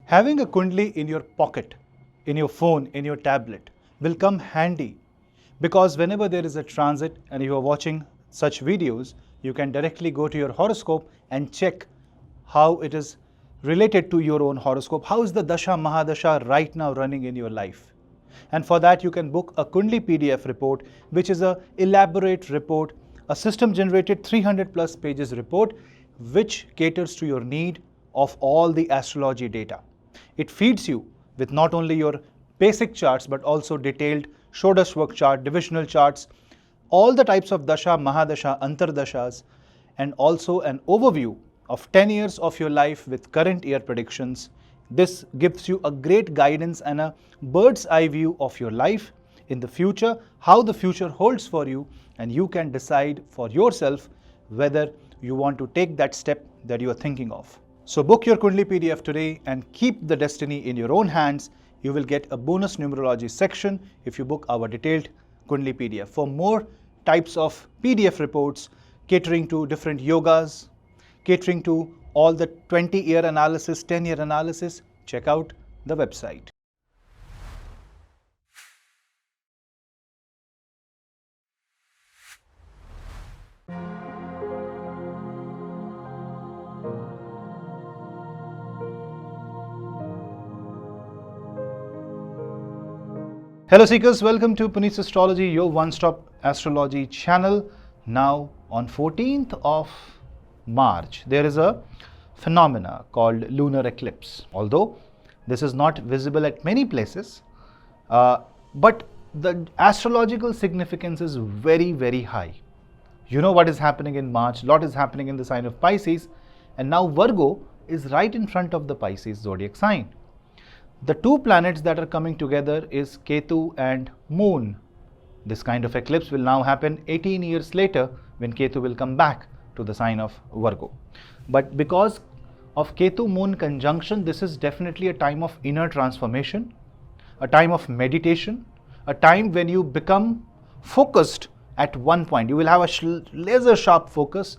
Having a Kundali in your pocket, in your phone, in your tablet will come handy, because whenever there is a transit and you are watching such videos, you can directly go to your horoscope and check how it is related to your own horoscope. How is the Dasha Mahadasha right now running in your life? And for that you can book a Kundali PDF report, which is an elaborate report, a system generated 300 plus pages report, which caters to your need of all the astrology data. It feeds you with not only your basic charts but also detailed Shodash work chart, divisional charts, all the types of Dasha, Mahadasha, Antardashas, and also an overview of 10 years of your life with current year predictions. This gives you a great guidance and a bird's eye view of your life in the future, how the future holds for you, and you can decide for yourself whether you want to take that step that you are thinking of. So book your Kundali PDF today and keep the destiny in your own hands. You will get a bonus numerology section if you book our detailed Kundali PDF. For more types of PDF reports catering to different yogas, catering to all the 20-year analysis, 10-year analysis, check out the website. Hello Seekers, welcome to Punneits Astrology, your one-stop astrology channel. Now on 14th of March, there is a phenomena called Lunar Eclipse. Although this is not visible at many places, but the astrological significance is very, very high. You know what is happening in March, lot is happening in the sign of Pisces, and now Virgo is right in front of the Pisces zodiac sign. The two planets that are coming together is Ketu and Moon. This kind of eclipse will now happen 18 years later when Ketu will come back to the sign of Virgo. But because of Ketu Moon conjunction, this is definitely a time of inner transformation, a time of meditation, a time when you become focused at one point. You will have a laser sharp focus,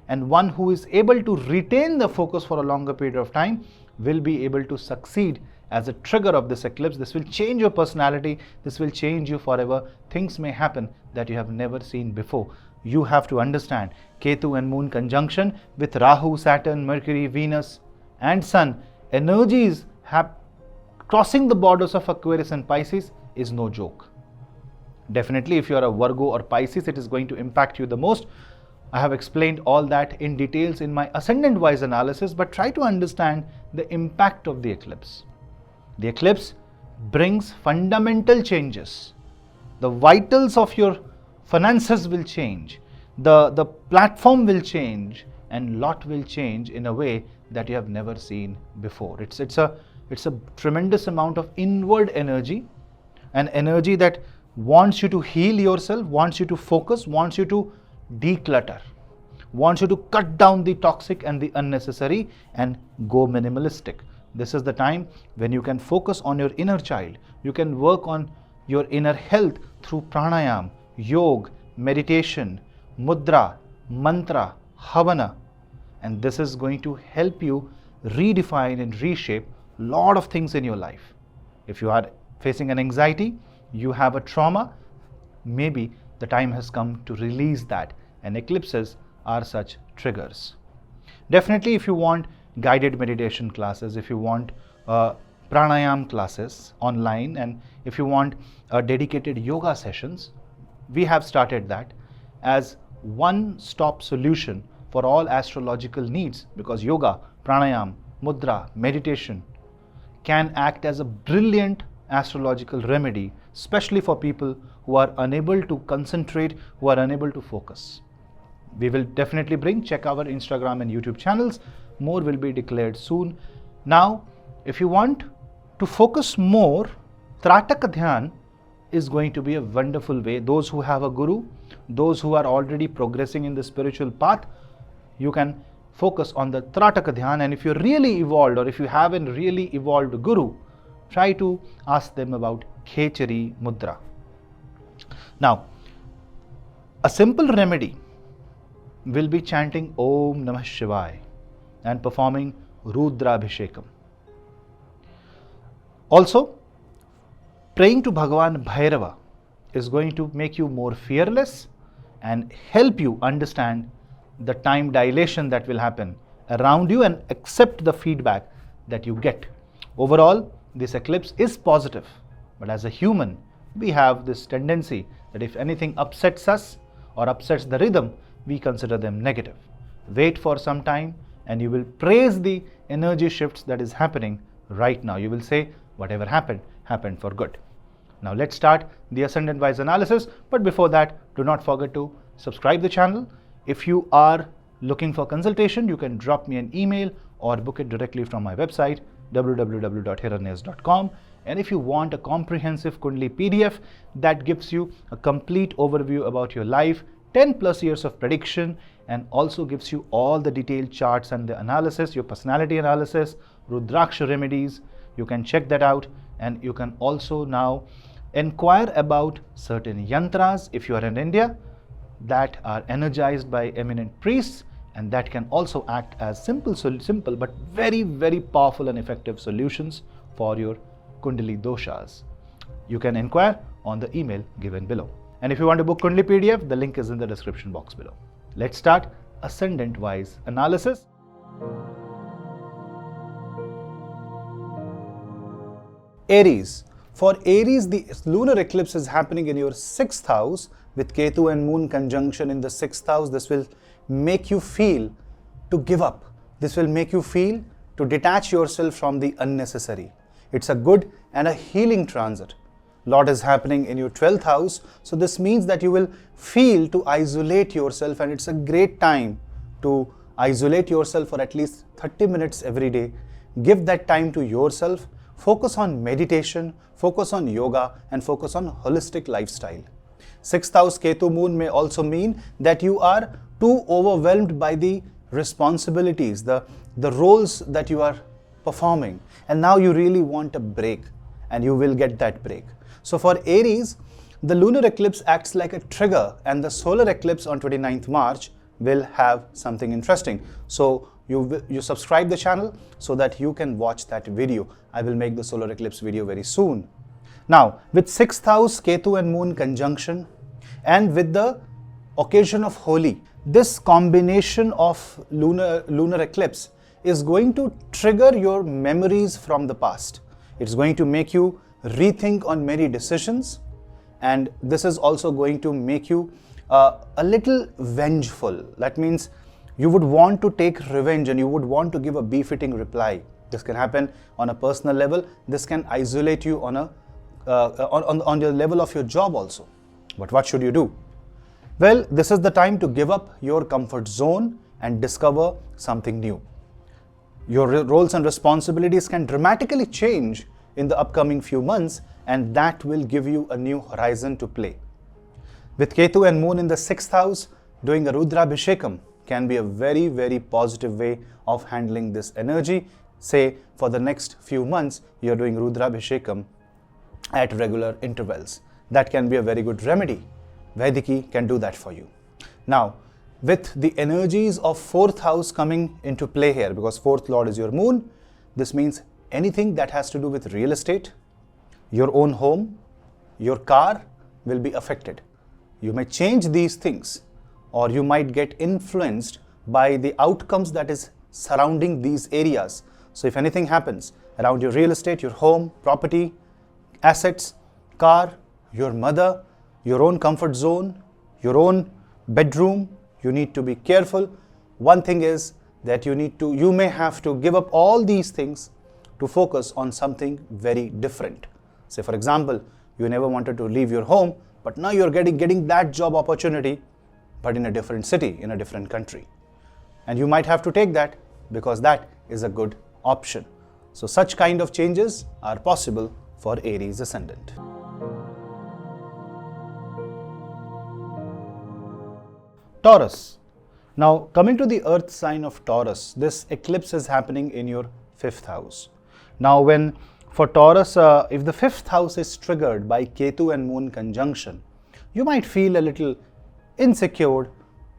and one who is able to retain the focus for a longer period of time will be able to succeed as a trigger of this eclipse. This will change your personality, this will change you forever. Things may happen that you have never seen before. You have to understand Ketu and Moon conjunction with Rahu, Saturn, Mercury, Venus and Sun. Energies crossing the borders of Aquarius and Pisces is no joke. Definitely if you are a Virgo or Pisces, it is going to impact you the most. I have explained all that in details in my ascendant wise analysis, but try to understand the impact of the eclipse. The eclipse brings fundamental changes. The vitals of your finances will change. The platform will change, and lot will change in a way that you have never seen before. It's a tremendous amount of inward energy, an energy that wants you to heal yourself, wants you to focus, wants you to declutter, wants you to cut down the toxic and the unnecessary and go minimalistic. This is the time when you can focus on your inner child. You can work on your inner health through pranayam, yoga, meditation, mudra, mantra, havana. And this is going to help you redefine and reshape a lot of things in your life. If you are facing an anxiety, you have a trauma, maybe the time has come to release that, and eclipses are such triggers. Definitely if you want guided meditation classes, if you want pranayam classes online, and if you want dedicated yoga sessions, we have started that as one-stop solution for all astrological needs, because yoga, pranayam, mudra, meditation can act as a brilliant astrological remedy, especially for people who are unable to concentrate, who are unable to focus. We will definitely check our Instagram and YouTube channels. More will be declared soon. Now, if you want to focus more, Tratak Dhyan is going to be a wonderful way. Those who have a guru, those who are already progressing in the spiritual path, you can focus on the Tratak Dhyan. And if you're really evolved, or if you have a really evolved guru, try to ask them about Khechari Mudra. Now, a simple remedy will be chanting Om Namah Shivaya and performing Rudra Abhishekam. Also, praying to Bhagavan Bhairava is going to make you more fearless and help you understand the time dilation that will happen around you and accept the feedback that you get. Overall, this eclipse is positive, but as a human, we have this tendency that if anything upsets us or upsets the rhythm, we consider them negative. Wait for some time and you will praise the energy shifts that is happening right now. You will say, whatever happened, happened for good. Now let's start the ascendant wise analysis, but before that, do not forget to subscribe the channel. If you are looking for consultation, you can drop me an email or book it directly from my website www.hiranyahasta.com. And if you want a comprehensive Kundali PDF that gives you a complete overview about your life, 10 plus years of prediction, and also gives you all the detailed charts and the analysis, your personality analysis, Rudraksha remedies, you can check that out. And you can also now inquire about certain yantras if you are in India that are energized by eminent priests, and that can also act as simple but very, very powerful and effective solutions for your Kundali doshas. You can inquire on the email given below. And if you want to book Kundali PDF, the link is in the description box below. Let's start ascendant wise analysis. Aries. For Aries, the lunar eclipse is happening in your 6th house with Ketu and Moon conjunction in the 6th house. This will make you feel to give up. This will make you feel to detach yourself from the unnecessary. It's a good and a healing transit. Lot is happening in your 12th house. So this means that you will feel to isolate yourself, and it's a great time to isolate yourself for at least 30 minutes every day. Give that time to yourself. Focus on meditation, focus on yoga, and focus on holistic lifestyle. 6th house Ketu Moon may also mean that you are too overwhelmed by the responsibilities, the roles that you are performing, and now you really want a break, and you will get that break. So for Aries, the lunar eclipse acts like a trigger, and the solar eclipse on 29th March will have something interesting. So you subscribe the channel so that you can watch that video. I will make the solar eclipse video very soon. Now, with 6th house Ketu and Moon conjunction, and with the occasion of Holi, this combination of lunar eclipse is going to trigger your memories from the past. It's going to make you rethink on many decisions, and this is also going to make you a little vengeful. That means you would want to take revenge and you would want to give a befitting reply. This can happen on a personal level. This can isolate you on the level of your job also. But what should you do? Well, this is the time to give up your comfort zone and discover something new. Your roles and responsibilities can dramatically change in the upcoming few months, and that will give you a new horizon to play. With Ketu and Moon in the 6th house, doing a Rudrabhishekam can be a very, very positive way of handling this energy. Say for the next few months, you're doing Rudrabhishekam at regular intervals. That can be a very good remedy. Vaidiki can do that for you. Now, with the energies of 4th house coming into play here, because 4th lord is your moon, this means anything that has to do with real estate, your own home, your car will be affected. You may change these things, or you might get influenced by the outcomes that is surrounding these areas. So if anything happens around your real estate, your home, property, assets, car, your mother, your own comfort zone, your own bedroom, you need to be careful. One thing is that you may have to give up all these things to focus on something very different. Say for example, you never wanted to leave your home, but now you're getting that job opportunity, but in a different city, in a different country. And you might have to take that because that is a good option. So such kind of changes are possible for Aries ascendant. Taurus. Now coming to the earth sign of Taurus, this eclipse is happening in your 5th house. Now for Taurus, if the 5th house is triggered by Ketu and Moon conjunction, you might feel a little insecure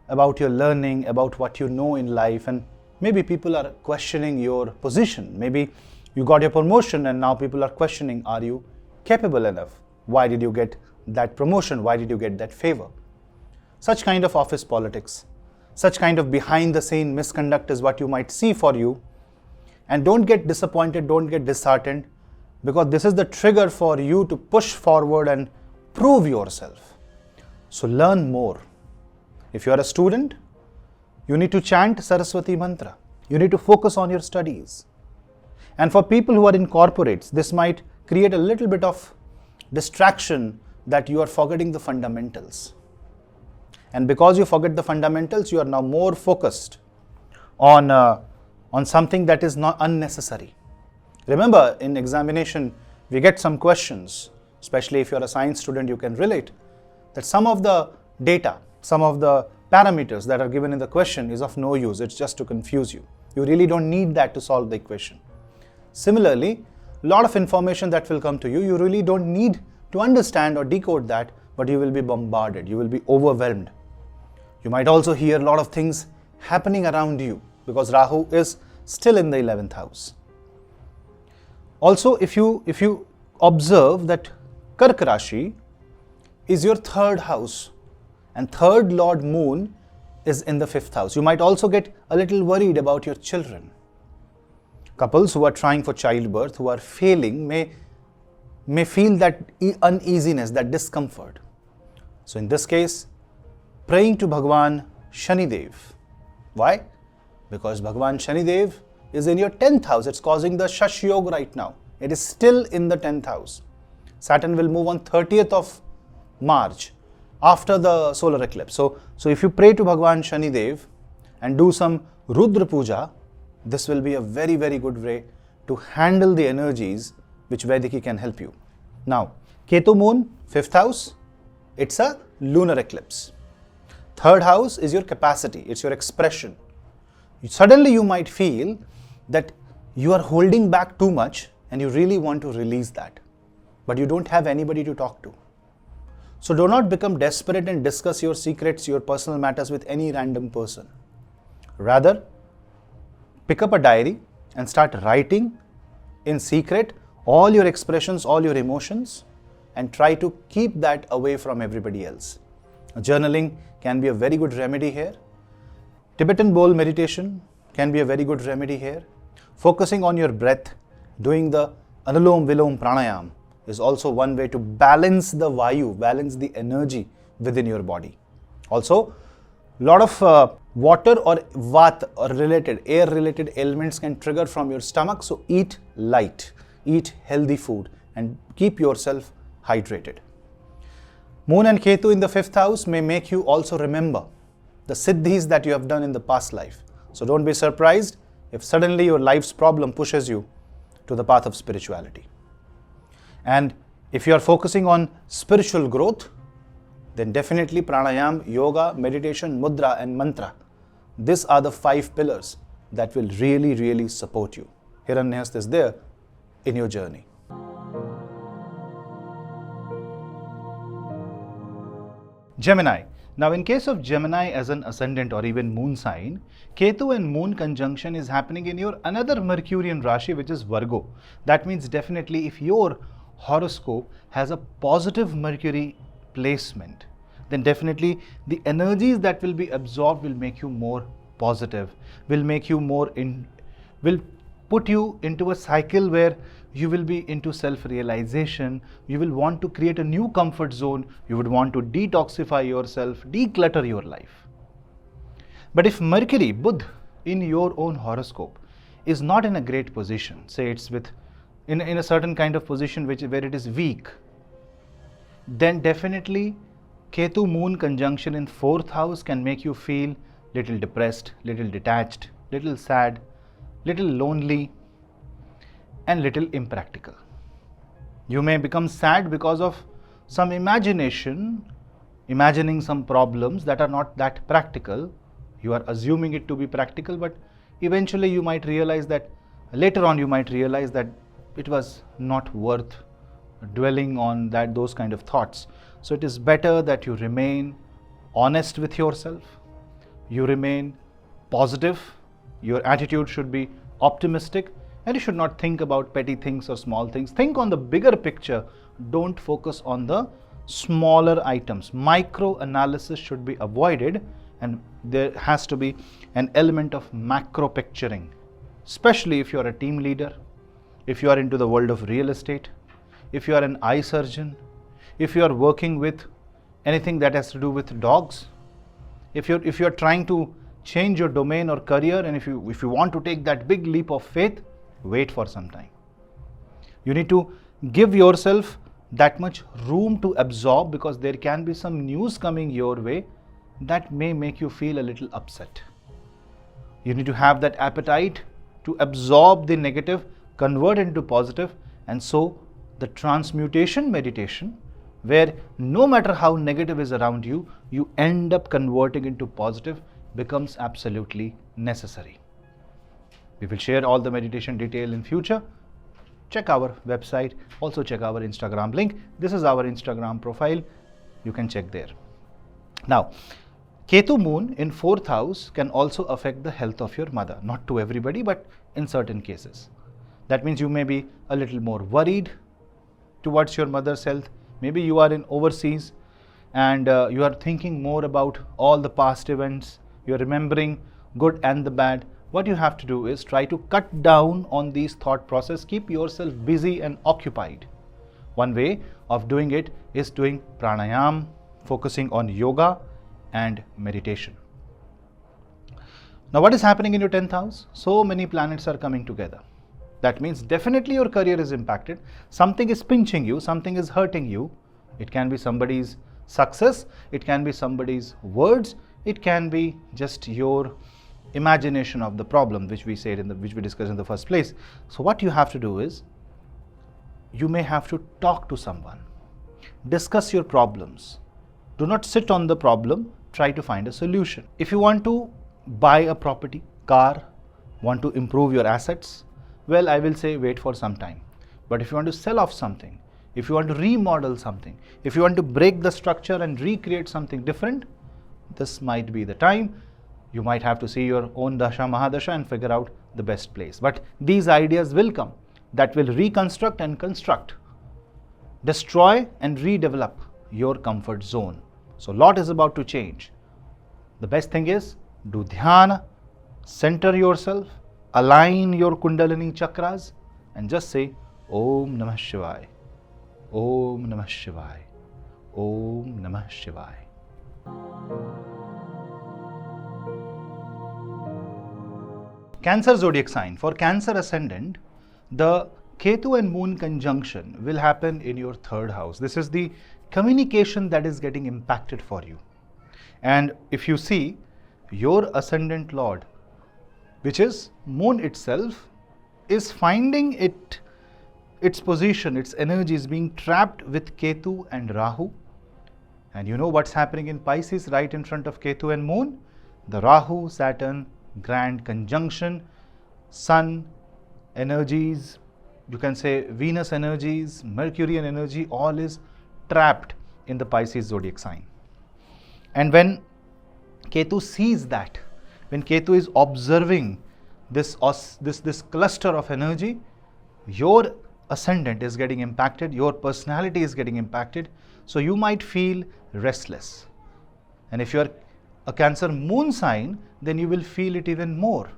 about your learning, about what you know in life, and maybe people are questioning your position. Maybe You got your promotion and now people are questioning, are you capable enough? Why did you get that promotion? Why did you get that favor? Such kind of office politics, such kind of behind the scene misconduct is what you might see for you. And don't get disappointed, don't get disheartened, because this is the trigger for you to push forward and prove yourself. So learn more. If you are a student, you need to chant Saraswati mantra. You need to focus on your studies. And for people who are in corporates, this might create a little bit of distraction that you are forgetting the fundamentals. And because you forget the fundamentals, you are now more focused on something that is not unnecessary. Remember, in examination, we get some questions, especially if you're a science student, you can relate, that some of the data, some of the parameters that are given in the question is of no use. It's just to confuse you. You really don't need that to solve the equation. Similarly, a lot of information that will come to you, you really don't need to understand or decode that, but you will be bombarded, you will be overwhelmed. You might also hear a lot of things happening around you because Rahu is still in the 11th house. Also, if you observe that Kark Rashi is your third house and third Lord Moon is in the 5th house, you might also get a little worried about your children. Couples who are trying for childbirth, who are failing, may feel that uneasiness, that discomfort. So in this case, praying to Bhagwan Shanidev. Why? Because Bhagwan Shanidev is in your 10th house. It's causing the Shash Yoga right now. It is still in the 10th house. Saturn will move on 30th of March after the solar eclipse. So if you pray to Bhagwan Shanidev and do some Rudra Puja, this will be a very, very good way to handle the energies which Vaidiki can help you. Now, Ketu Moon, 5th house, it's a lunar eclipse. 3rd house is your capacity, it's your expression. Suddenly you might feel that you are holding back too much and you really want to release that, but you don't have anybody to talk to. So do not become desperate and discuss your secrets, your personal matters with any random person. Rather, pick up a diary and start writing in secret all your expressions, all your emotions, and try to keep that away from everybody else. Journaling can be a very good remedy here. Tibetan bowl meditation can be a very good remedy here. Focusing on your breath, doing the Anulom Vilom Pranayam is also one way to balance the Vayu, balance the energy within your body. Also, a lot of water or Vat or related, air related ailments can trigger from your stomach. So eat light, eat healthy food and keep yourself hydrated. Moon and Ketu in the 5th house may make you also remember the siddhis that you have done in the past life. So don't be surprised if suddenly your life's problem pushes you to the path of spirituality. And if you are focusing on spiritual growth, then definitely pranayam, yoga, meditation, mudra and mantra. These are the 5 pillars that will really, really support you. Hiranyahasta is there in your journey. Gemini. Now in case of Gemini as an ascendant or even moon sign, Ketu and moon conjunction is happening in your another Mercurian Rashi, which is Virgo. That means definitely if your horoscope has a positive Mercury placement, then definitely the energies that will be absorbed will make you more positive, will make you will put you into a cycle where you will be into self-realization, you will want to create a new comfort zone, you would want to detoxify yourself, declutter your life. But if Mercury, Budh, in your own horoscope is not in a great position, say it's in a certain kind of position where it is weak, then definitely Ketu Moon conjunction in 4th house can make you feel little depressed, little detached, little sad, little lonely and little impractical. You may become sad because of some imagining some problems that are not that practical. You are assuming it to be practical, but eventually you might realize that, later on you might realize that it was not worth dwelling on those kind of thoughts. So it is better that you remain honest with yourself, you remain positive, your attitude should be optimistic, And you should not think about petty things or small things. Think on the bigger picture. Don't focus on the smaller items. Micro analysis should be avoided, and there has to be an element of macro picturing, especially if you are a team leader, if you are into the world of real estate, if you are an eye surgeon, if you are working with anything that has to do with dogs, if you are trying to change your domain or career, and if you want to take that big leap of faith, wait for some time. You need to give yourself that much room to absorb, because there can be some news coming your way that may make you feel a little upset. You need to have that appetite to absorb the negative, convert into positive, and so the transmutation meditation, where no matter how negative is around you, you end up converting into positive, becomes absolutely necessary. We will share all the meditation detail in future. Check our website, also check our Instagram link. This is our Instagram profile. You can check there. Now, Ketu moon in 4th house can also affect the health of your mother. Not to everybody, but in certain cases. That means you may be a little more worried towards your mother's health. Maybe you are in overseas and you are thinking more about all the past events. You are remembering good and the bad. What you have to do is try to cut down on these thought process. Keep yourself busy and occupied. One way of doing it is doing pranayam, focusing on yoga and meditation. Now, what is happening in your 10th house? So many planets are coming together. That means definitely your career is impacted. Something is pinching you, something is hurting you. It can be somebody's success, it can be somebody's words, it can be just your imagination of the problem, which we discussed in the first place. So what you have to do is, you may have to talk to someone, discuss your problems. Do not sit on the problem, try to find a solution. If you want to buy a property, car, want to improve your assets, well, I will say wait for some time. But if you want to sell off something, if you want to remodel something, if you want to break the structure and recreate something different, this might be the time. You might have to see your own Dasha, Mahadasha and figure out the best place. But these ideas will come that will reconstruct and construct, destroy and redevelop your comfort zone. So, lot is about to change. The best thing is, do dhyana, center yourself, align your Kundalini chakras and just say Om Namah Shivaya, Om Namah Shivaya, Om Namah Shivaya. Cancer zodiac sign. For Cancer ascendant, the Ketu and Moon conjunction will happen in your 3rd house. This is the communication that is getting impacted for you. And if you see, your ascendant lord, which is Moon itself, is finding its position, its energy is being trapped with Ketu and Rahu. And you know what's happening in Pisces right in front of Ketu and Moon? The Rahu, Saturn, grand conjunction, Sun energies, you can say Venus energies, Mercurian energy, all is trapped in the Pisces zodiac sign. And when Ketu sees that, when Ketu is observing this cluster of energy, your ascendant is getting impacted, your personality is getting impacted, so you might feel restless. And if you are a Cancer moon sign, then you will feel it even more.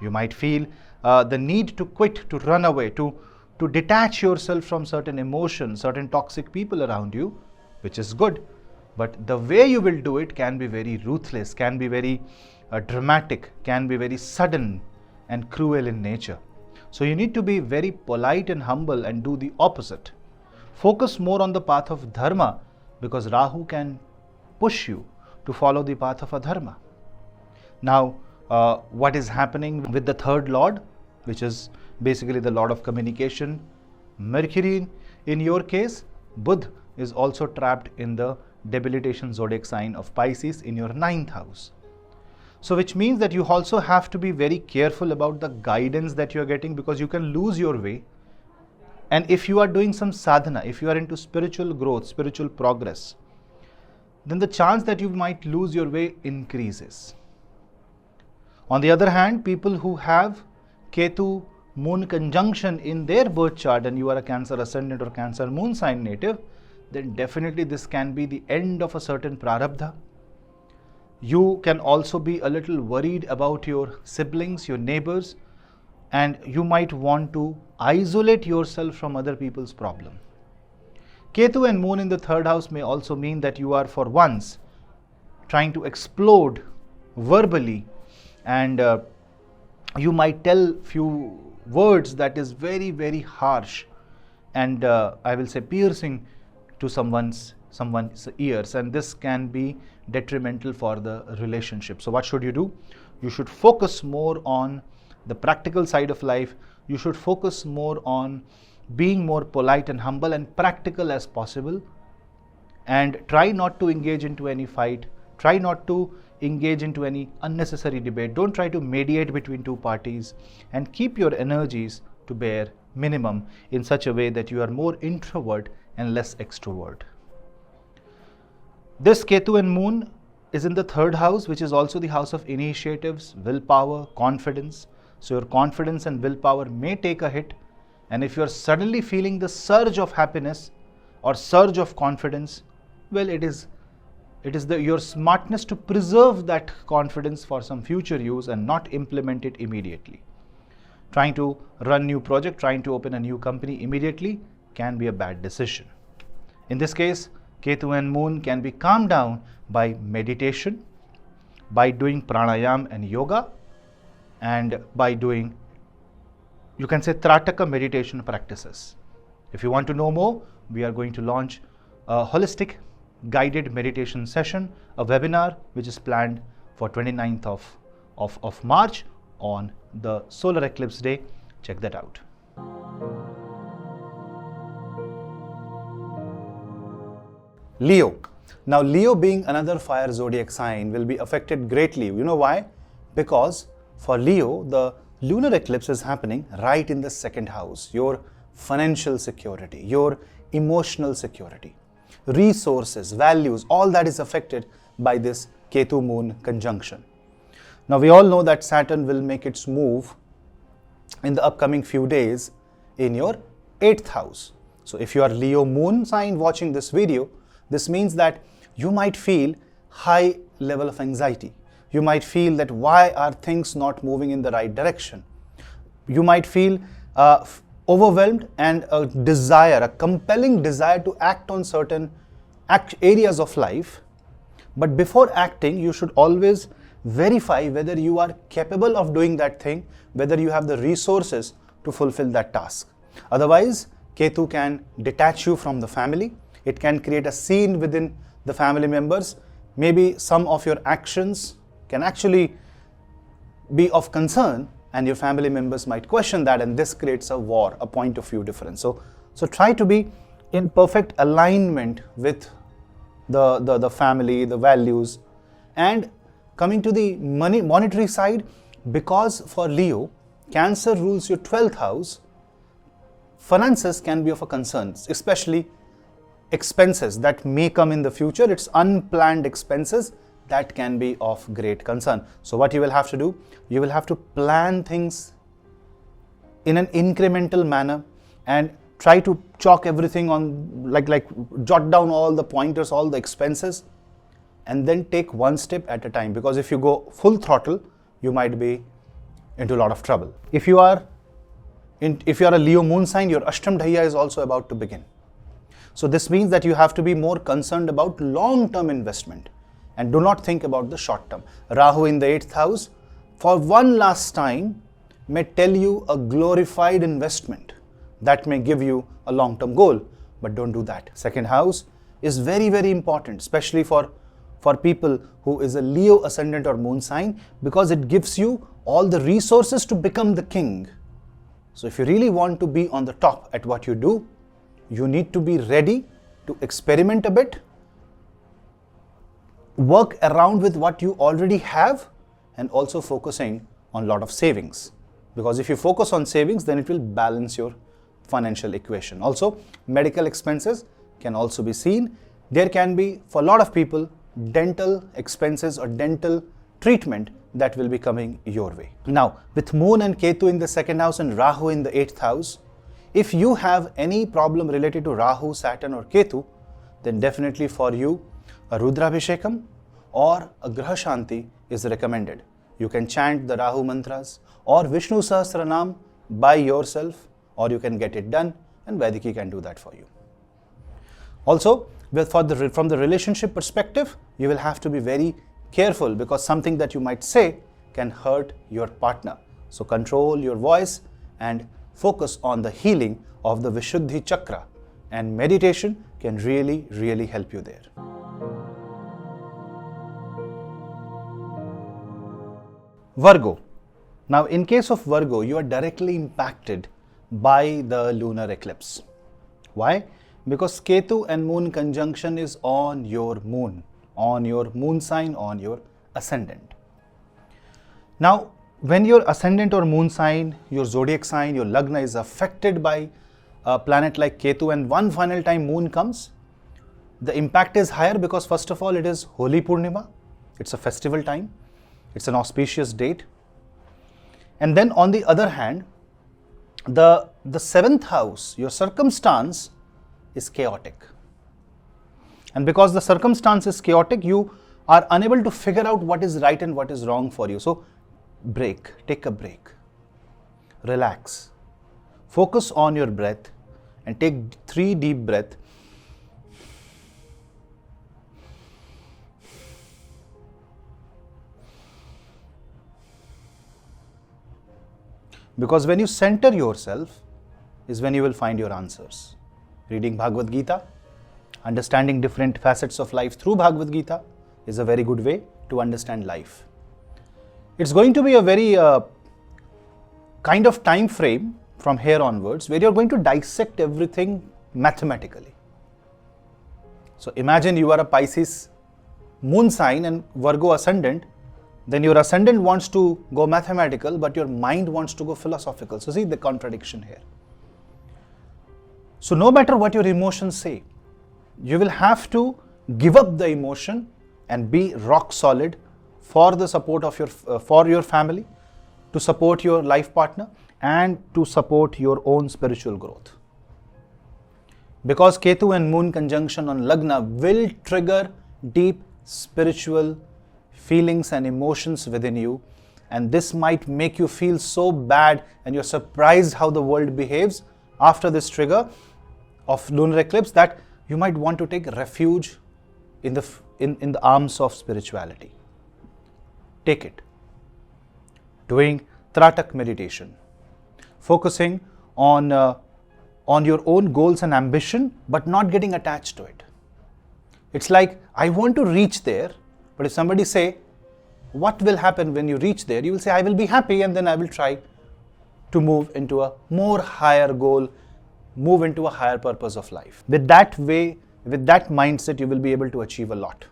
You might feel the need to quit, to run away, to detach yourself from certain emotions, certain toxic people around you, which is good. But the way you will do it can be very ruthless, can be very dramatic, can be very sudden and cruel in nature. So you need to be very polite and humble and do the opposite. Focus more on the path of dharma, because Rahu can push you to follow the path of adharma. Now, what is happening with the 3rd lord, which is basically the lord of communication, Mercury in your case, Budh is also trapped in the debilitation zodiac sign of Pisces in your 9th house. So which means that you also have to be very careful about the guidance that you are getting, because you can lose your way. And if you are doing some sadhana, if you are into spiritual growth, spiritual progress, then the chance that you might lose your way increases. On the other hand, people who have Ketu moon conjunction in their birth chart and you are a Cancer ascendant or Cancer moon sign native, then definitely this can be the end of a certain prarabdha. You can also be a little worried about your siblings, your neighbors, and you might want to isolate yourself from other people's problem. Ketu and moon in the third house may also mean that you are for once trying to explode verbally, and you might tell few words that is very, very harsh and I will say piercing to someone's ears, and this can be detrimental for the relationship. So what should you do? You should focus more on the practical side of life. You should focus more on being more polite and humble and practical as possible, and try not to engage into any fight. Try not to engage into any unnecessary debate. Don't try to mediate between two parties, and keep your energies to bare minimum in such a way that you are more introvert and less extrovert. This Ketu and moon is in the third house, which is also the house of initiatives, willpower, confidence. So your confidence and willpower may take a hit, and if you are suddenly feeling the surge of happiness or surge of confidence, well, it is your smartness to preserve that confidence for some future use and not implement it immediately. Trying to run new project, trying to open a new company immediately can be a bad decision. In this case, Ketu and moon can be calmed down by meditation, by doing pranayam and yoga, and by doing, you can say, Trataka meditation practices. If you want to know more, we are going to launch a holistic guided meditation session, a webinar which is planned for 29th of March on the solar eclipse day. Check that out. Leo. Now Leo, being another fire zodiac sign, will be affected greatly. You know why? Because for Leo, the lunar eclipse is happening right in the second house. Your financial security, your emotional security, resources, values, all that is affected by this Ketu moon conjunction. Now we all know that Saturn will make its move in the upcoming few days in your 8th house. So if you are Leo moon sign watching this video, this means that you might feel high level of anxiety. You might feel that why are things not moving in the right direction? You might feel overwhelmed and a desire, a compelling desire to act on certain areas of life. But before acting, you should always verify whether you are capable of doing that thing, whether you have the resources to fulfill that task. Otherwise, Ketu can detach you from the family. It can create a scene within the family members. Maybe some of your actions can actually be of concern, and your family members might question that, and this creates a war, a point of view difference. So try to be in perfect alignment with the family, the values. And coming to the monetary side, because for Leo, Cancer rules your 12th house, finances can be of a concern, especially expenses that may come in the future. It's unplanned expenses that can be of great concern. So what you will have to do, you will have to plan things in an incremental manner and try to chalk everything on, like jot down all the pointers, all the expenses, and then take one step at a time, because if you go full throttle, you might be into a lot of trouble. If you are a Leo moon sign, your Ashtam Dhaiya is also about to begin. So this means that you have to be more concerned about long-term investment and do not think about the short term. Rahu in the 8th house, for one last time, may tell you a glorified investment that may give you a long-term goal, but don't do that. Second house is very, very important, especially for people who is a Leo ascendant or moon sign, because it gives you all the resources to become the king. So if you really want to be on the top at what you do, you need to be ready to experiment a bit, work around with what you already have, and also focusing on a lot of savings. Because if you focus on savings, then it will balance your financial equation. Also, medical expenses can also be seen. There can be, for a lot of people, dental expenses or dental treatment that will be coming your way. Now, with Moon and Ketu in the 2nd house and Rahu in the 8th house, if you have any problem related to Rahu, Saturn or Ketu, then definitely for you, a Rudrabhishekam or a Graha Shanti is recommended. You can chant the Rahu mantras or Vishnu Sahasranam by yourself, or you can get it done and Vaidiki can do that for you. Also, from the relationship perspective, you will have to be very careful because something that you might say can hurt your partner. So control your voice and focus on the healing of the Vishuddhi Chakra, and meditation can really help you there. Virgo. Now, in case of Virgo, you are directly impacted by the lunar eclipse. Why? Because Ketu and Moon conjunction is on your moon sign, on your ascendant. Now, when your ascendant or moon sign, your zodiac sign, your lagna is affected by a planet like Ketu and one final time moon comes, the impact is higher because first of all it is Holi Purnima, it's a festival time, it's an auspicious date. And then on the other hand, the 7th house, your circumstance is chaotic. And because the circumstance is chaotic, you are unable to figure out what is right and what is wrong for you. So take a break, relax, focus on your breath and take 3 deep breaths. Because when you center yourself is when you will find your answers. Reading Bhagavad Gita, understanding different facets of life through Bhagavad Gita is a very good way to understand life. It's going to be a very kind of time frame from here onwards where you're going to dissect everything mathematically. So imagine you are a Pisces moon sign and Virgo ascendant, then your ascendant wants to go mathematical, but your mind wants to go philosophical. So see the contradiction here. So no matter what your emotions say, you will have to give up the emotion and be rock solid for the support of your family, to support your life partner and to support your own spiritual growth. Because Ketu and Moon conjunction on Lagna will trigger deep spiritual feelings and emotions within you, and this might make you feel so bad and you're surprised how the world behaves after this trigger of lunar eclipse that you might want to take refuge in the arms of spirituality. Take it. Doing Tratak meditation, focusing on your own goals and ambition but not getting attached to it. It's like, I want to reach there, but if somebody say, what will happen when you reach there? You will say, I will be happy and then I will try to move into a more higher goal, move into a higher purpose of life. With that mindset, you will be able to achieve a lot.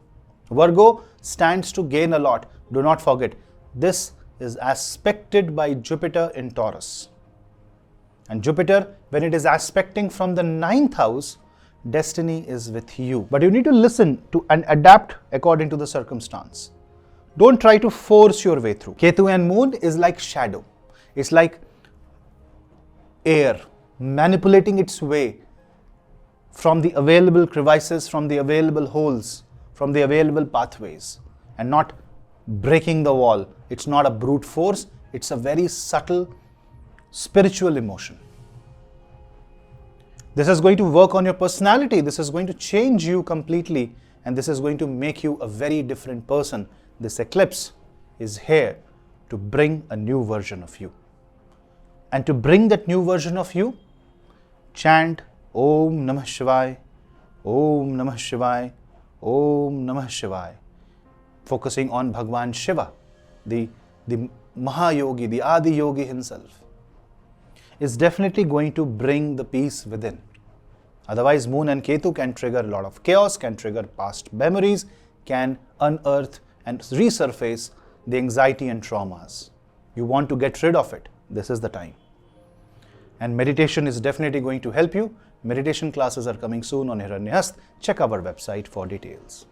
Virgo stands to gain a lot. Do not forget, this is aspected by Jupiter in Taurus. And Jupiter, when it is aspecting from the 9th house, destiny is with you. But you need to listen to and adapt according to the circumstance. Don't try to force your way through. Ketu and Moon is like shadow. It's like air manipulating its way from the available crevices, from the available holes, from the available pathways, and not breaking the wall. It's not a brute force. It's a very subtle spiritual emotion. This is going to work on your personality. This is going to change you completely, and this is going to make you a very different person. This eclipse is here to bring a new version of you. And to bring that new version of you, chant Om Namah Shivaya, Om Namah Shivaya, Om Namah Shivaya. Focusing on Bhagwan Shiva, the Mahayogi, the Adi Yogi himself, is definitely going to bring the peace within. Otherwise, Moon and Ketu can trigger a lot of chaos, can trigger past memories, can unearth and resurface the anxiety and traumas. You want to get rid of it. This is the time. And meditation is definitely going to help you. Meditation classes are coming soon on Hiranyahasta. Check our website for details.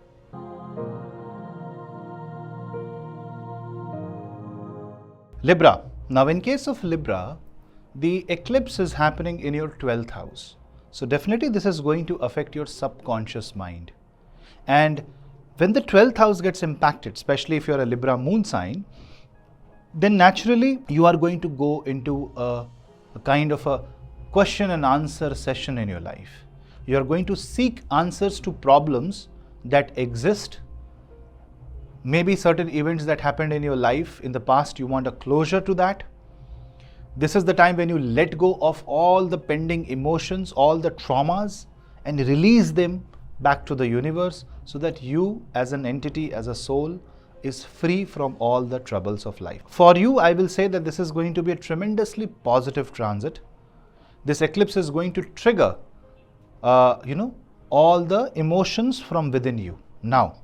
Libra. Now in case of Libra, the eclipse is happening in your 12th house. So definitely this is going to affect your subconscious mind. And when the 12th house gets impacted, especially if you're a Libra moon sign, then naturally you are going to go into a kind of a question and answer session in your life. You are going to seek answers to problems that exist. Maybe certain events that happened in your life in the past, you want a closure to that. This is the time when you let go of all the pending emotions, all the traumas, and release them back to the universe so that you as an entity, as a soul, is free from all the troubles of life. For you, I will say that this is going to be a tremendously positive transit. This eclipse is going to trigger, all the emotions from within you. Now,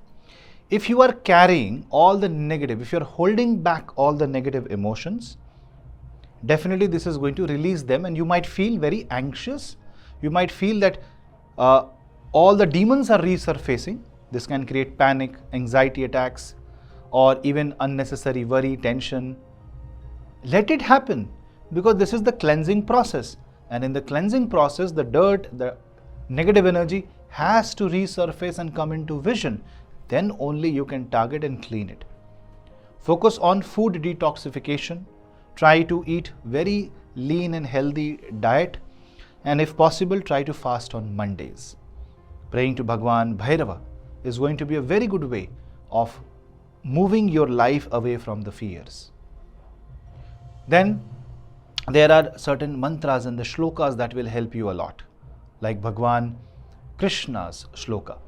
if you are carrying all the negative, if you are holding back all the negative emotions, definitely this is going to release them, and you might feel very anxious. You might feel that all the demons are resurfacing. This can create panic, anxiety attacks, or even unnecessary worry, tension. Let it happen, because this is the cleansing process. And in the cleansing process, the dirt, the negative energy has to resurface and come into vision. Then only you can target and clean it. Focus on food detoxification. Try to eat very lean and healthy diet, and if possible, try to fast on Mondays. Praying to Bhagwan Bhairava is going to be a very good way of moving your life away from the fears. Then there are certain mantras and the shlokas that will help you a lot, like Bhagwan Krishna's shloka.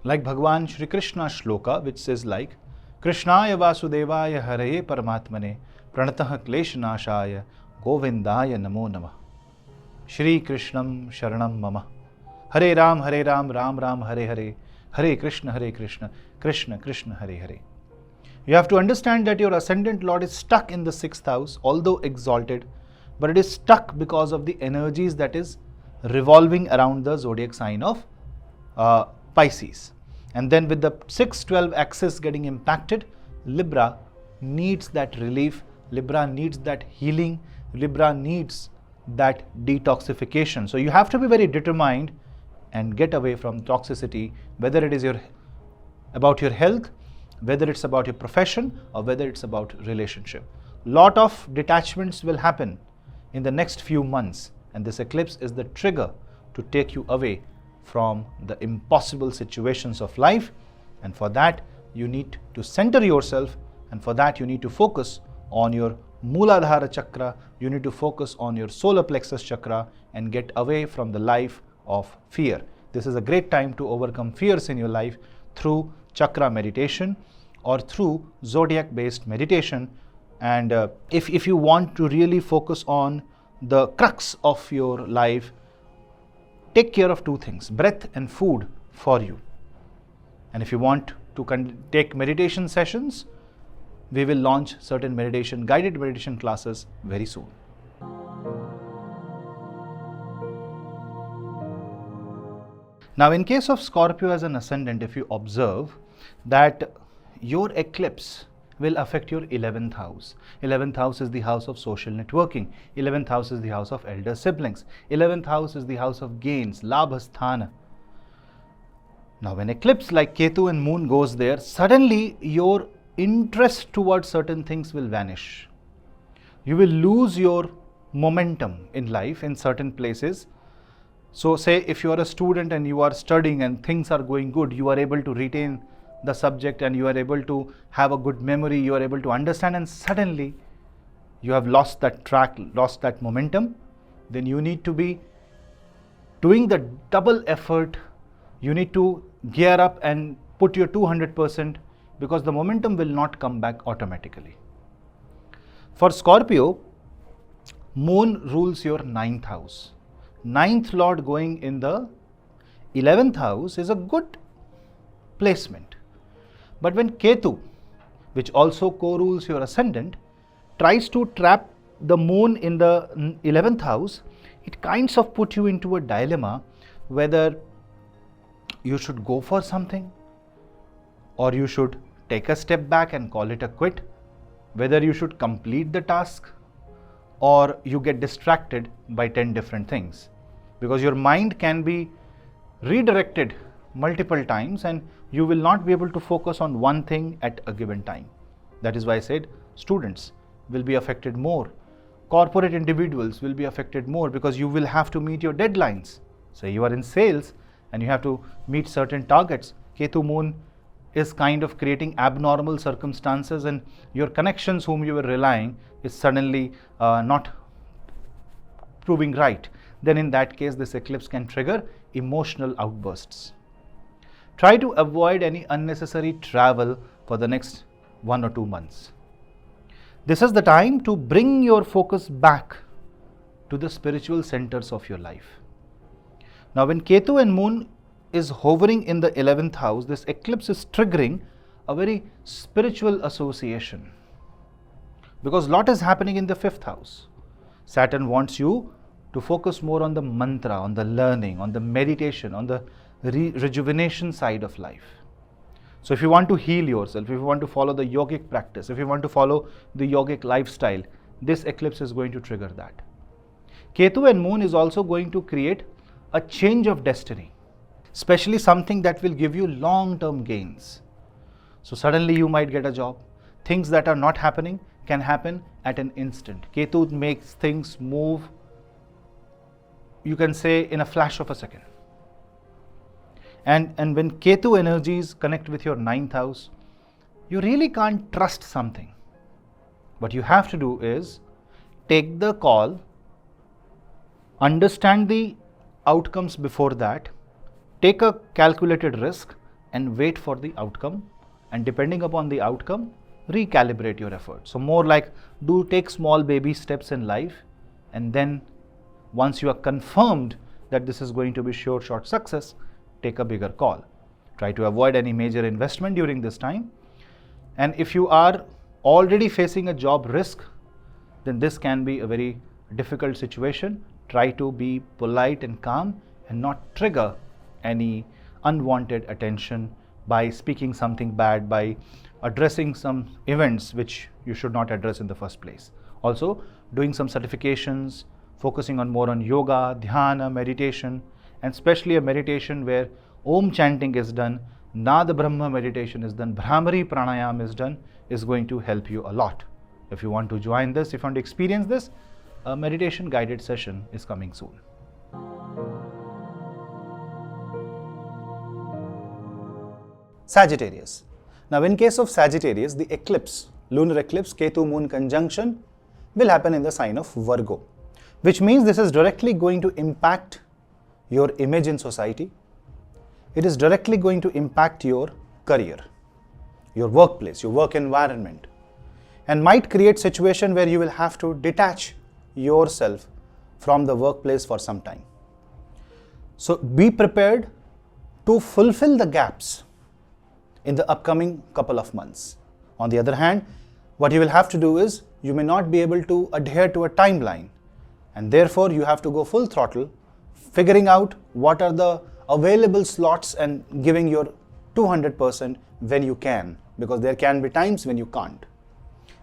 Like Bhagwan Shri Krishna's shloka, which says like, Krishnaya Vasudevaya Hare Paramatmane Pranatah Kleshanashaya Govindaya Namo Namah. Shri Krishnam Sharanam Mama. Hare Ram, Ram Ram, Hare Hare. Hare Krishna, Krishna Krishna, Hare Hare. You have to understand that your ascendant lord is stuck in the 6th house, although exalted, but it is stuck because of the energies that is revolving around the zodiac sign of Pisces. And then with the 6-12 axis getting impacted, Libra needs that relief, Libra needs that healing, Libra needs that detoxification. So you have to be very determined and get away from toxicity, whether it is about your health, whether it's about your profession, or whether it's about relationship. Lot of detachments will happen in the next few months, and this eclipse is the trigger to take you away from the impossible situations of life. And for that you need to center yourself, and for that you need to focus on your Mooladhara chakra, you need to focus on your solar plexus chakra and get away from the life of fear. This is a great time to overcome fears in your life through chakra meditation or through zodiac based meditation. And if you want to really focus on the crux of your life, take care of two things, breath and food for you. And if you want to take meditation sessions, we will launch certain guided meditation classes very soon. Now in case of Scorpio as an ascendant, if you observe that your eclipse will affect your 11th house. 11th house is the house of social networking. 11th house is the house of elder siblings. 11th house is the house of gains, labhasthana. Now when eclipse like Ketu and moon goes there, suddenly your interest towards certain things will vanish. You will lose your momentum in life in certain places. So say if you are a student and you are studying and things are going good, you are able to retain the subject and you are able to have a good memory, you are able to understand, and suddenly you have lost that track, lost that momentum, then you need to be doing the double effort. You need to gear up and put your 200%, because the momentum will not come back automatically. For Scorpio, moon rules your 9th house. 9th lord going in the 11th house is a good placement. But when Ketu, which also co-rules your ascendant, tries to trap the moon in the 11th house, it kinds of put you into a dilemma whether you should go for something or you should take a step back and call it a quit. whether you should complete the task or you get distracted by 10 different things, because your mind can be redirected multiple times and you will not be able to focus on one thing at a given time. That is why I said students will be affected more. Corporate individuals will be affected more because you will have to meet your deadlines. Say you are in sales and you have to meet certain targets. Ketu moon is kind of creating abnormal circumstances, and your connections whom you were relying is suddenly not proving right. Then in that case, this eclipse can trigger emotional outbursts. Try to avoid any unnecessary travel for the next 1 or 2 months. This is the time to bring your focus back to the spiritual centers of your life. Now, when Ketu and Moon is hovering in the 11th house, this eclipse is triggering a very spiritual association, because a lot is happening in the 5th house. Saturn wants you to focus more on the mantra, on the learning, on the meditation, on the rejuvenation side of life. So if you want to heal yourself, if you want to follow the yogic practice, if you want to follow the yogic lifestyle, this eclipse is going to trigger that. Ketu and Moon is also going to create a change of destiny, especially something that will give you long-term gains. So suddenly you might get a job. Things that are not happening can happen at an instant. Ketu makes things move, you can say, in a flash of a second. And when Ketu energies connect with your 9th house, you really can't trust something. What you have to do is take the call, understand the outcomes before that, take a calculated risk and wait for the outcome, and depending upon the outcome, recalibrate your effort. So more like take small baby steps in life, and then once you are confirmed that this is going to be sure shot success, take a bigger call. Try to avoid any major investment during this time. And if you are already facing a job risk, then this can be a very difficult situation. Try to be polite and calm and not trigger any unwanted attention by speaking something bad, by addressing some events which you should not address in the first place. Also, doing some certifications, focusing on more on yoga, dhyana, meditation, and especially a meditation where Om chanting is done, Nada Brahma meditation is done, Brahmari pranayam is done, is going to help you a lot. If you want to join this, if you want to experience this, a meditation guided session is coming soon. Sagittarius. Now, in case of Sagittarius, the eclipse, lunar eclipse, Ketu Moon conjunction will happen in the sign of Virgo, which means this is directly going to impact your image in society. It is directly going to impact your career, your workplace, your work environment, and might create situation where you will have to detach yourself from the workplace for some time. So be prepared to fulfill the gaps in the upcoming couple of months. On the other hand, what you will have to do is you may not be able to adhere to a timeline, and therefore you have to go full throttle, figuring out what are the available slots and giving your 200% when you can, because there can be times when you can't.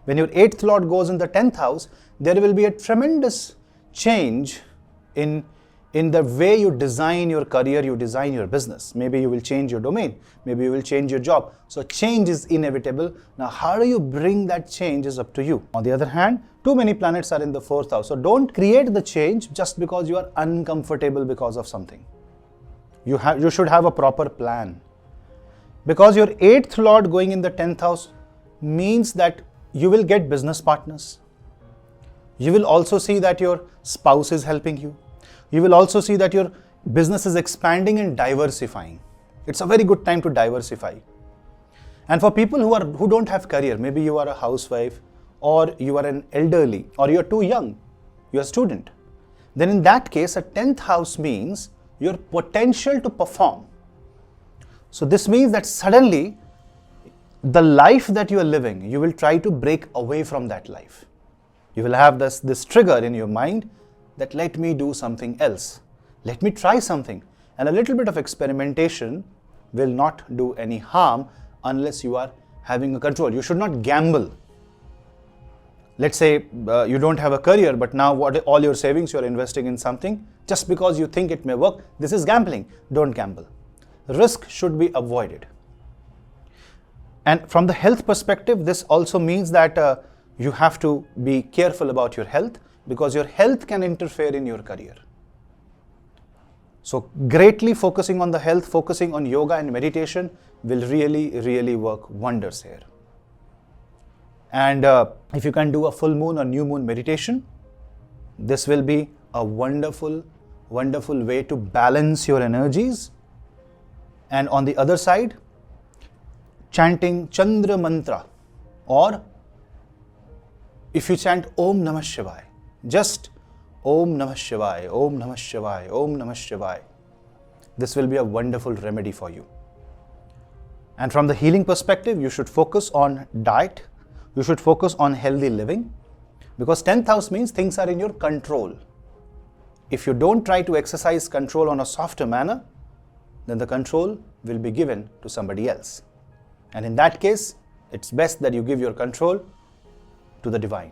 When your 8th lord goes in the 10th house, there will be a tremendous change in the way you design your career, you design your business. Maybe you will change your domain, maybe you will change your job. So change is inevitable. Now, how do you bring that change is up to you. On the other hand, too many planets are in the 4th house. So don't create the change just because you are uncomfortable because of something. You should have a proper plan. Because your 8th lord going in the 10th house means that you will get business partners. You will also see that your spouse is helping you. You will also see that your business is expanding and diversifying. It's a very good time to diversify. And for people who don't have career, maybe you are a housewife, or you are an elderly, or you're too young, you're a student, then in that case, a 10th house means your potential to perform. So this means that suddenly the life that you are living, you will try to break away from that life. You will have this trigger in your mind that let me do something else. Let me try something. And a little bit of experimentation will not do any harm unless you are having a control. You should not gamble. let's say you don't have a career, but now all your savings you're investing in something just because you think it may work. This is gambling. Don't gamble. Risk should be avoided. And from the health perspective, this also means that you have to be careful about your health, because your health can interfere in your career. So greatly focusing on the health, focusing on yoga and meditation will really work wonders here. And if you can do a full moon or new moon meditation, this will be a wonderful way to balance your energies. And on the other side, chanting Chandra Mantra, or if you chant Om Namah Shivaya, just Om Namah Shivaya, Om Namah Shivaya, Om Namah Shivaya. This will be a wonderful remedy for you. And from the healing perspective, you should focus on diet. You should focus on healthy living, because 10th house means things are in your control. If you don't try to exercise control on a softer manner, then the control will be given to somebody else. And in that case, it's best that you give your control to the divine.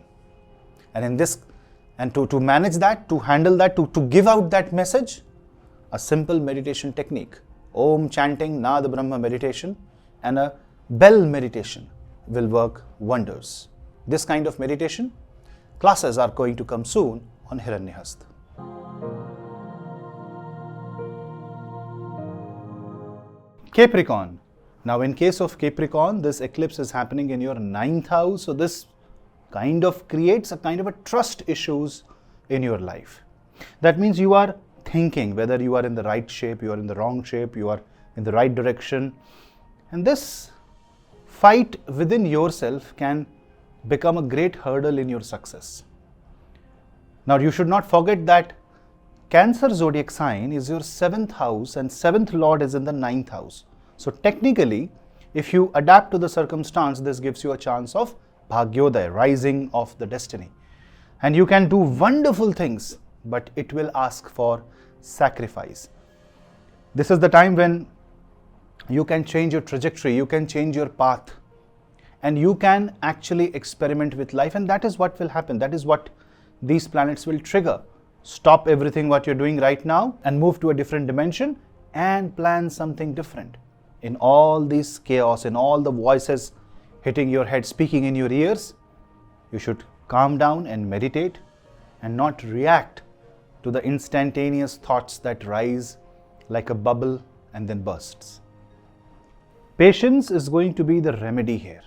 And to manage that, to handle that, to give out that message, a simple meditation technique, Om chanting, Nad Brahma meditation, and a bell meditation will work wonders. This kind of meditation classes are going to come soon on Hiranyahasta. Capricorn. Now in case of Capricorn, this eclipse is happening in your 9th house. So this kind of creates a kind of a trust issues in your life. That means you are thinking whether you are in the right shape, you are in the wrong shape, you are in the right direction. And this fight within yourself can become a great hurdle in your success. Now you should not forget that Cancer zodiac sign is your 7th house and 7th lord is in the 9th house. So technically, if you adapt to the circumstance, this gives you a chance of Bhagyodaya, rising of the destiny. And you can do wonderful things, but it will ask for sacrifice. This is the time when you can change your trajectory, you can change your path, and you can actually experiment with life, and that is what will happen. That is what these planets will trigger. Stop everything what you're doing right now and move to a different dimension and plan something different. In all this chaos, in all the voices hitting your head, speaking in your ears, you should calm down and meditate and not react to the instantaneous thoughts that rise like a bubble and then bursts. Patience is going to be the remedy here.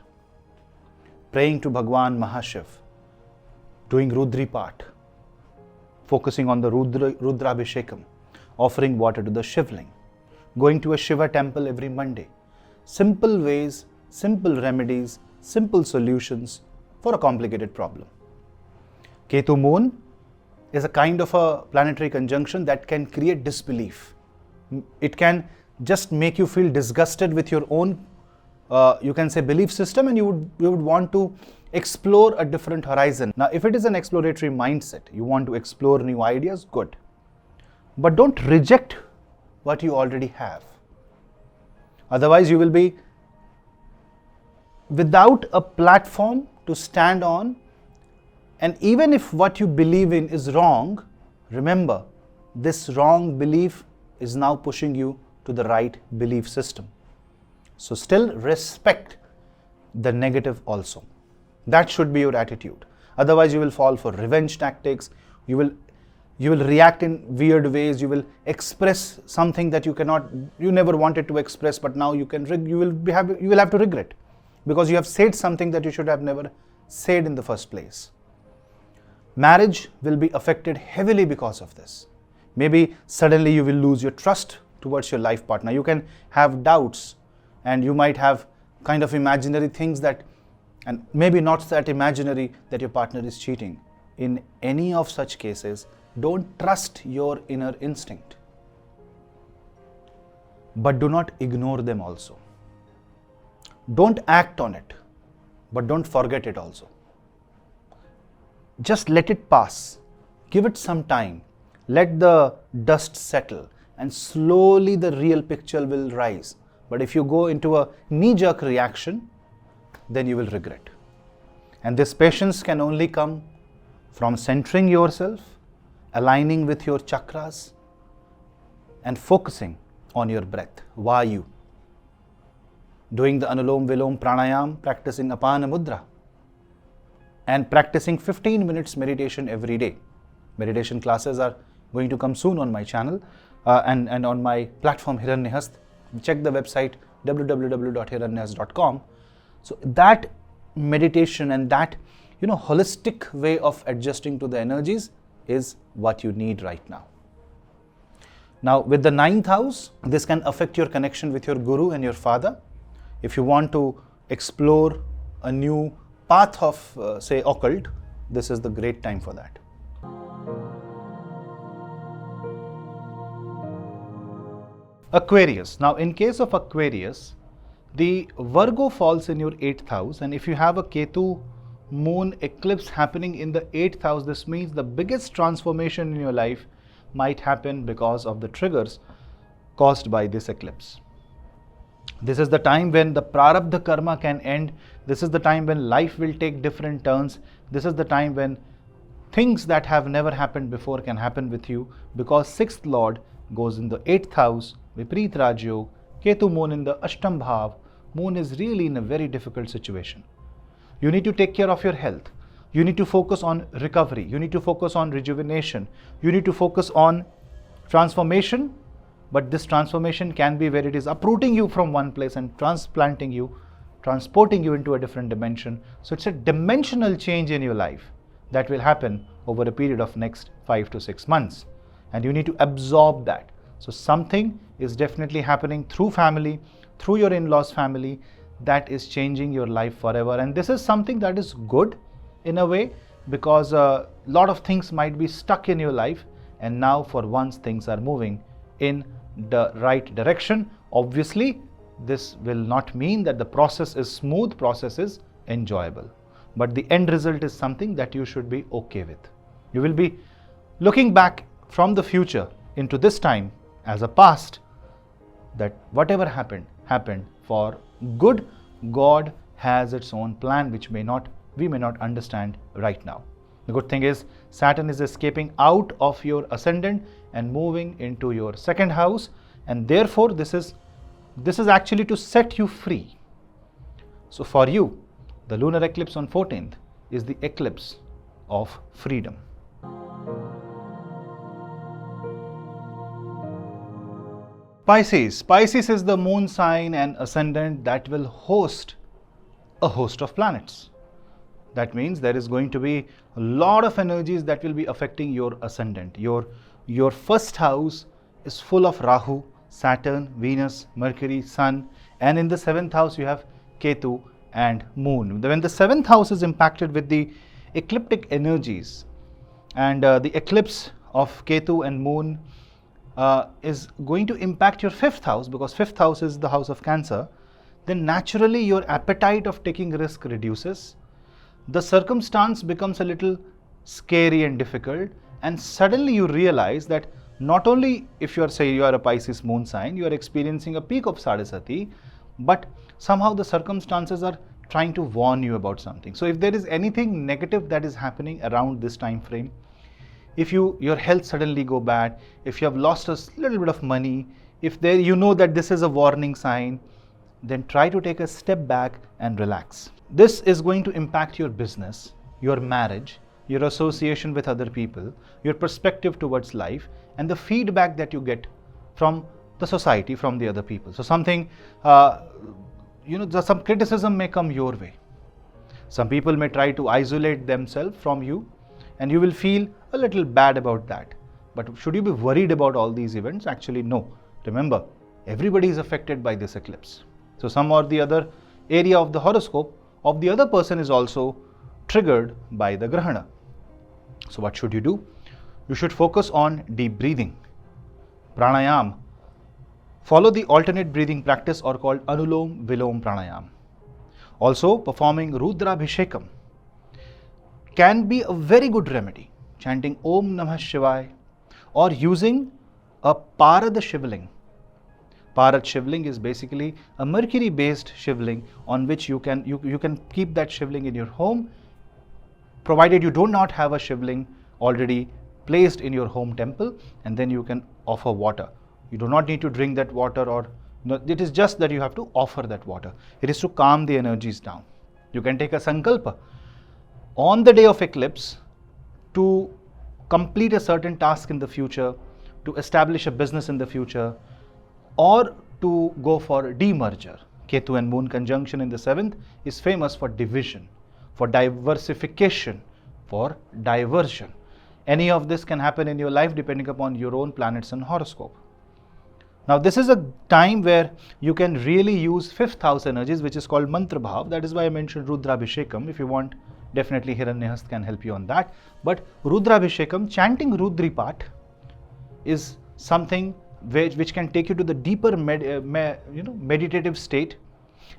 Praying to Bhagwan Mahashiv, doing Rudri Path, focusing on the Rudrabhishekam, offering water to the Shivling, going to a Shiva temple every Monday. Simple ways, simple remedies, simple solutions for a complicated problem. Ketu Moon is a kind of a planetary conjunction that can create disbelief. It can just make you feel disgusted with your own, you can say, belief system, and you would want to explore a different horizon. Now, if it is an exploratory mindset, you want to explore new ideas, good. But don't reject what you already have. Otherwise, you will be without a platform to stand on. And even if what you believe in is wrong, remember, this wrong belief is now pushing you to the right belief system. So still respect the negative also. That should be your attitude. Otherwise, you will fall for revenge tactics. You will react in weird ways. You will express something that you never wanted to express, but now you will have to regret, because you have said something that you should have never said in the first place. Marriage will be affected heavily because of this. Maybe suddenly you will lose your trust towards your life partner. You can have doubts, and you might have kind of imaginary things that, and maybe not that imaginary, that your partner is cheating. In any of such cases, don't trust your inner instinct. But do not ignore them also. Don't act on it, but don't forget it also. Just let it pass. Give it some time. Let the dust settle, and slowly the real picture will rise. But if you go into a knee-jerk reaction, then you will regret. And this patience can only come from centering yourself, aligning with your chakras, and focusing on your breath, Vayu. Doing the Anulom Vilom Pranayam, practicing Apana Mudra, and practicing 15 minutes meditation every day. Meditation classes are going to come soon on my channel and on my platform Hiranyahasta. Check the website www.hiranyahasta.com. So that meditation and that holistic way of adjusting to the energies is what you need right now. Now with the 9th house, this can affect your connection with your guru and your father. If you want to explore a new path of say occult, this is the great time for that. Aquarius. Now in case of Aquarius, the Virgo falls in your 8th house, and if you have a Ketu moon eclipse happening in the 8th house, this means the biggest transformation in your life might happen because of the triggers caused by this eclipse. This is the time when the prarabdha karma can end. This is the time when life will take different turns. This is the time when things that have never happened before can happen with you, because 6th lord goes in the 8th house, Vipreet Rajyog, Ketu moon in the Ashtam bhav. Moon is really in a very difficult situation. You need to take care of your health. You need to focus on recovery. You need to focus on rejuvenation. You need to focus on transformation. But this transformation can be where it is uprooting you from one place and transporting you into a different dimension. So it's a dimensional change in your life that will happen over a period of next 5 to 6 months. And you need to absorb that. So something is definitely happening through family, through your in-laws family, that is changing your life forever. And this is something that is good in a way, because a lot of things might be stuck in your life, and now for once things are moving in the right direction. Obviously, this will not mean that the process is smooth, process is enjoyable, but the end result is something that you should be okay with. You will be looking back from the future into this time as a past, that whatever happened for good. God has its own plan, which we may not understand right now. The good thing is Saturn is escaping out of your ascendant and moving into your 2nd house, and therefore this is actually to set you free. So for you, the lunar eclipse on 14th is the eclipse of freedom. Pisces. Pisces is the moon sign and ascendant that will host a host of planets. That means there is going to be a lot of energies that will be affecting your ascendant. Your 1st house is full of Rahu, Saturn, Venus, Mercury, Sun, and in the 7th house you have Ketu and Moon. When the 7th house is impacted with the ecliptic energies, and the eclipse of Ketu and Moon is going to impact your 5th house, because 5th house is the house of Cancer, then naturally your appetite of taking risk reduces. The circumstance becomes a little scary and difficult, and suddenly you realize that not only if you are a Pisces moon sign, you are experiencing a peak of Sadhasati, but somehow the circumstances are trying to warn you about something. So if there is anything negative that is happening around this time frame, if your health suddenly go bad, if you have lost a little bit of money, if you know that this is a warning sign, then try to take a step back and relax. This is going to impact your business, your marriage, your association with other people, your perspective towards life, and the feedback that you get from the society, from the other people. So something, some criticism may come your way. Some people may try to isolate themselves from you, and you will feel a little bad about that. But should you be worried about all these events? Actually, no. Remember, everybody is affected by this eclipse. So some or the other area of the horoscope of the other person is also triggered by the Grahana. So what should you do? You should focus on deep breathing, pranayam. Follow the alternate breathing practice, or called Anulom Vilom Pranayam. Also, performing Rudrabhishekam can be a very good remedy. Chanting Om Namah Shivaya, or using a Parad Shivling. Parad Shivling is basically a mercury based shivling on which you can keep that shivling in your home provided you do not have a shivling already placed in your home temple, and then you can offer water. You do not need to drink that water, or it is just that you have to offer that water. It is to calm the energies down. You can take a sankalpa on the day of eclipse to complete a certain task in the future, to establish a business in the future, or to go for demerger. Ketu and Moon conjunction in the 7th is famous for division, for diversification, for diversion. Any of this can happen in your life depending upon your own planets and horoscope. Now this is a time where you can really use 5th house energies, which is called mantra bhav. That is why I mentioned Rudrabhishekam. If you want, definitely Hiranyahasta can help you on that. But Rudrabhishekam, chanting Rudripat, is something which can take you to the deeper meditative state,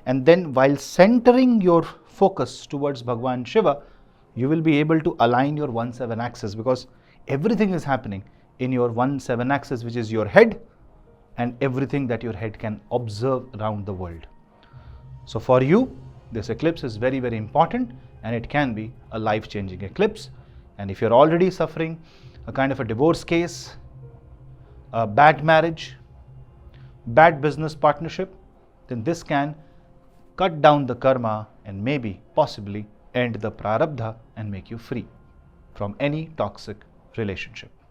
and then while centering your focus towards Bhagwan Shiva, you will be able to align your 1-7 axis, because everything is happening in your 1-7 axis, which is your head and everything that your head can observe around the world. So for you, this eclipse is very, very important, and it can be a life-changing eclipse. And if you're already suffering a kind of a divorce case, a bad marriage, bad business partnership, then this can cut down the karma and maybe possibly end the prarabdha and make you free from any toxic relationship.